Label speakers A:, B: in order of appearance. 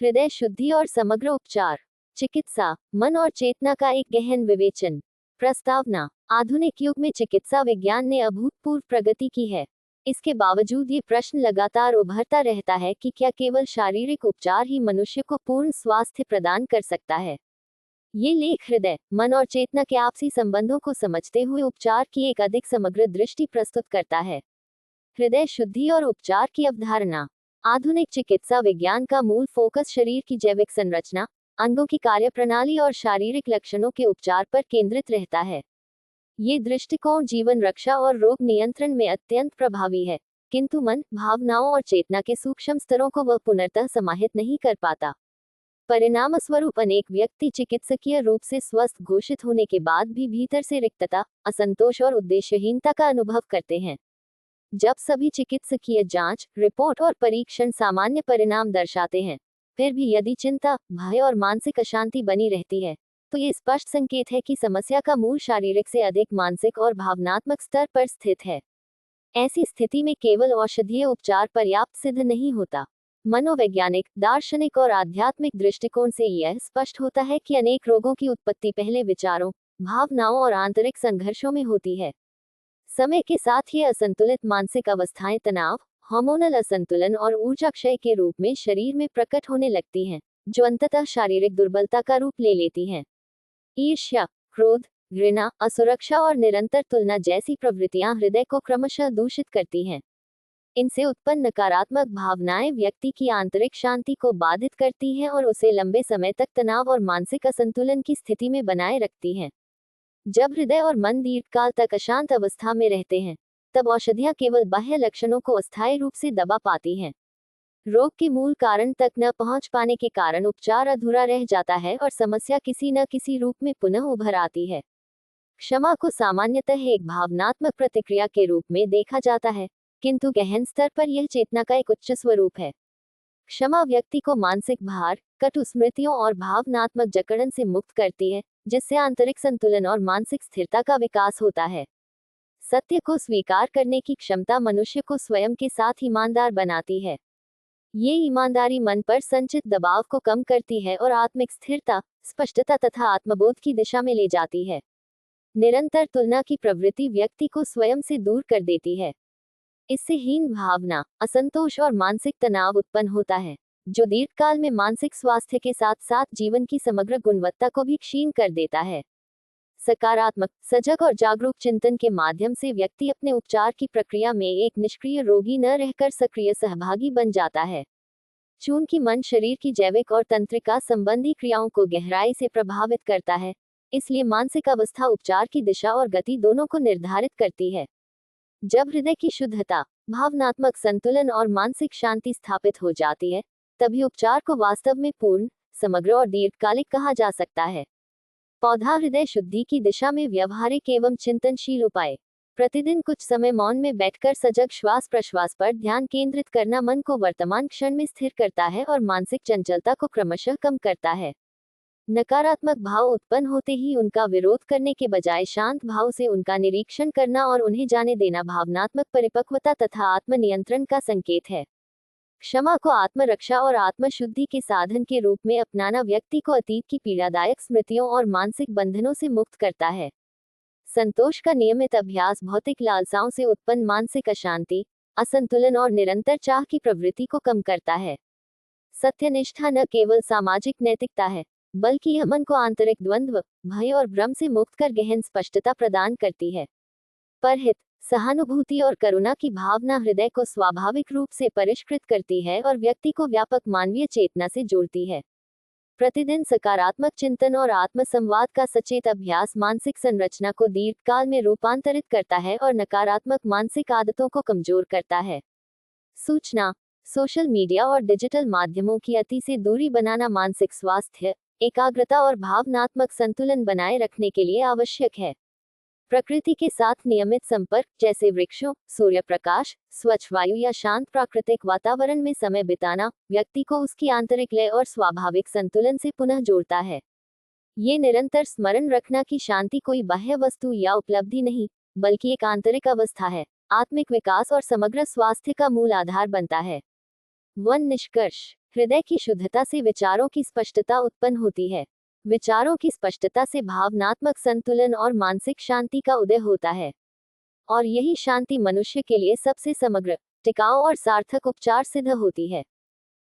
A: हृदय शुद्धि और समग्र उपचार। चिकित्सा, मन और चेतना का एक गहन विवेचन। प्रस्तावना। आधुनिक युग में चिकित्सा विज्ञान ने अभूतपूर्व प्रगति की है। इसके बावजूद ये प्रश्न लगातार उभरता रहता है कि क्या केवल शारीरिक उपचार ही मनुष्य को पूर्ण स्वास्थ्य प्रदान कर सकता है। ये लेख हृदय, मन और चेतना के आपसी संबंधों को समझते हुए उपचार की एक अधिक समग्र दृष्टि प्रस्तुत करता है। हृदय शुद्धि और उपचार की अवधारणा। आधुनिक चिकित्सा विज्ञान का मूल फोकस शरीर की जैविक संरचना, अंगों की कार्यप्रणाली और शारीरिक लक्षणों के उपचार पर केंद्रित रहता है। ये दृष्टिकोण जीवन रक्षा और रोग नियंत्रण में अत्यंत प्रभावी है, किंतु मन, भावनाओं और चेतना के सूक्ष्म स्तरों को वह पुनर्तः समाहित नहीं कर पाता। परिणामस्वरूप अनेक व्यक्ति चिकित्सकीय रूप से स्वस्थ घोषित होने के बाद भी भीतर से रिक्तता, असंतोष और उद्देश्यहीनता का अनुभव करते हैं। जब सभी चिकित्सकीय जांच, रिपोर्ट और परीक्षण सामान्य परिणाम दर्शाते हैं, फिर भी यदि चिंता, भय और मानसिक अशांति बनी रहती है, तो ये स्पष्ट संकेत है कि समस्या का मूल शारीरिक से अधिक मानसिक और भावनात्मक स्तर पर स्थित है। ऐसी स्थिति में केवल औषधीय उपचार पर्याप्त सिद्ध नहीं होता। मनोवैज्ञानिक, दार्शनिक और आध्यात्मिक दृष्टिकोण से यह स्पष्ट होता है कि अनेक रोगों की उत्पत्ति पहले विचारों, भावनाओं और आंतरिक संघर्षों में होती है। समय के साथ ये असंतुलित मानसिक अवस्थाएं तनाव, हार्मोनल असंतुलन और ऊर्जा क्षय के रूप में शरीर में प्रकट होने लगती हैं, जो अंततः शारीरिक दुर्बलता का रूप ले लेती हैं। ईर्ष्या, क्रोध, घृणा, असुरक्षा और निरंतर तुलना जैसी प्रवृत्तियां हृदय को क्रमशः दूषित करती हैं। इनसे उत्पन्न नकारात्मक भावनाएं व्यक्ति की आंतरिक शांति को बाधित करती हैं और उसे लंबे समय तक तनाव और मानसिक असंतुलन की स्थिति में बनाए रखती हैं। जब हृदय और मन दीर्घकाल तक अशांत अवस्था में रहते हैं, तब औषधियां केवल बाह्य लक्षणों को अस्थायी रूप से दबा पाती हैं। रोग के मूल कारण तक न पहुंच पाने के कारण उपचार अधूरा रह जाता है और समस्या किसी न किसी रूप में पुनः उभर आती है। क्षमा को सामान्यतः एक भावनात्मक प्रतिक्रिया के रूप में देखा जाता है, किंतु गहन स्तर पर यह चेतना का एक उच्च स्वरूप है। क्षमा व्यक्ति को मानसिक भार, कटु स्मृतियों और भावनात्मक जकड़न से मुक्त करती है, जिससे आंतरिक संतुलन और मानसिक स्थिरता का विकास होता है। सत्य को स्वीकार करने की क्षमता मनुष्य को स्वयं के साथ ईमानदार बनाती है। ये ईमानदारी मन पर संचित दबाव को कम करती है और आत्मिक स्थिरता, स्पष्टता तथा आत्मबोध की दिशा में ले जाती है। निरंतर तुलना की प्रवृत्ति व्यक्ति को स्वयं से दूर कर देती है। इससे हीन भावना, असंतोष और मानसिक तनाव उत्पन्न होता है, जो दीर्घकाल में मानसिक स्वास्थ्य के साथ साथ जीवन की समग्र गुणवत्ता को भी क्षीण कर देता है। सकारात्मक, सजग और जागरूक चिंतन के माध्यम से व्यक्ति अपने उपचार की प्रक्रिया में एक निष्क्रिय रोगी न रहकर सक्रिय सहभागी बन जाता है। चूंकि मन शरीर की जैविक और तंत्रिका संबंधी क्रियाओं को गहराई से प्रभावित करता है, इसलिए मानसिक अवस्था उपचार की दिशा और गति दोनों को निर्धारित करती है। जब हृदय की शुद्धता, भावनात्मक संतुलन और मानसिक शांति स्थापित हो जाती है, तभी उपचार को वास्तव में पूर्ण, समग्र और दीर्घकालिक कहा जा सकता है। पौधा हृदय शुद्धि की दिशा में व्यवहारिक एवं चिंतनशील उपाय। प्रतिदिन कुछ समय मौन में बैठकर सजग श्वास प्रश्वास पर ध्यान केंद्रित करना मन को वर्तमान क्षण में स्थिर करता है और मानसिक चंचलता को क्रमशः कम करता है। नकारात्मक भाव उत्पन्न होते ही उनका विरोध करने के बजाय शांत भाव से उनका निरीक्षण करना और उन्हें जाने देना भावनात्मक परिपक्वता तथा आत्मनियंत्रण का संकेत है। क्षमा को आत्मरक्षा और आत्मशुद्धि के साधन के रूप में अपनाना व्यक्ति को अतीत की पीड़ादायक स्मृतियों और मानसिक बंधनों से मुक्त करता है। संतोष का नियमित अभ्यास भौतिक लालसाओं से उत्पन्न मानसिक अशांति, असंतुलन और निरंतर चाह की प्रवृत्ति को कम करता है। सत्यनिष्ठा न केवल सामाजिक नैतिकता है, बल्कि यह मन को आंतरिक द्वंद्व, भय और भ्रम से मुक्त कर गहन स्पष्टता प्रदान करती है। परहित, सहानुभूति और करुणा की भावना हृदय को स्वाभाविक रूप से परिष्कृत करती है और व्यक्ति को व्यापक मानवीय चेतना से जोड़ती है। प्रतिदिन सकारात्मक चिंतन और आत्मसंवाद का सचेत अभ्यास मानसिक संरचना को दीर्घकाल में रूपांतरित करता है और नकारात्मक मानसिक आदतों को कमजोर करता है। सूचना, सोशल मीडिया और डिजिटल माध्यमों की अति से दूरी बनाना मानसिक स्वास्थ्य, एकाग्रता और भावनात्मक संतुलन बनाए रखने के लिए आवश्यक है। प्रकृति के साथ नियमित संपर्क, जैसे वृक्षों, सूर्य प्रकाश, स्वच्छ वायु या शांत प्राकृतिक वातावरण में समय बिताना, व्यक्ति को उसकी आंतरिक लय और स्वाभाविक संतुलन से पुनः जोड़ता है। ये निरंतर स्मरण रखना कि शांति कोई बाह्य वस्तु या उपलब्धि नहीं, बल्कि एक आंतरिक अवस्था है, आत्मिक विकास और समग्र स्वास्थ्य का मूल आधार बनता है। वन निष्कर्ष, हृदय की शुद्धता से विचारों की स्पष्टता उत्पन्न होती है। विचारों की स्पष्टता से भावनात्मक संतुलन और मानसिक शांति का उदय होता है। और यही शांति मनुष्य के लिए सबसे समग्र, टिकाऊ और सार्थक उपचार सिद्ध होती है।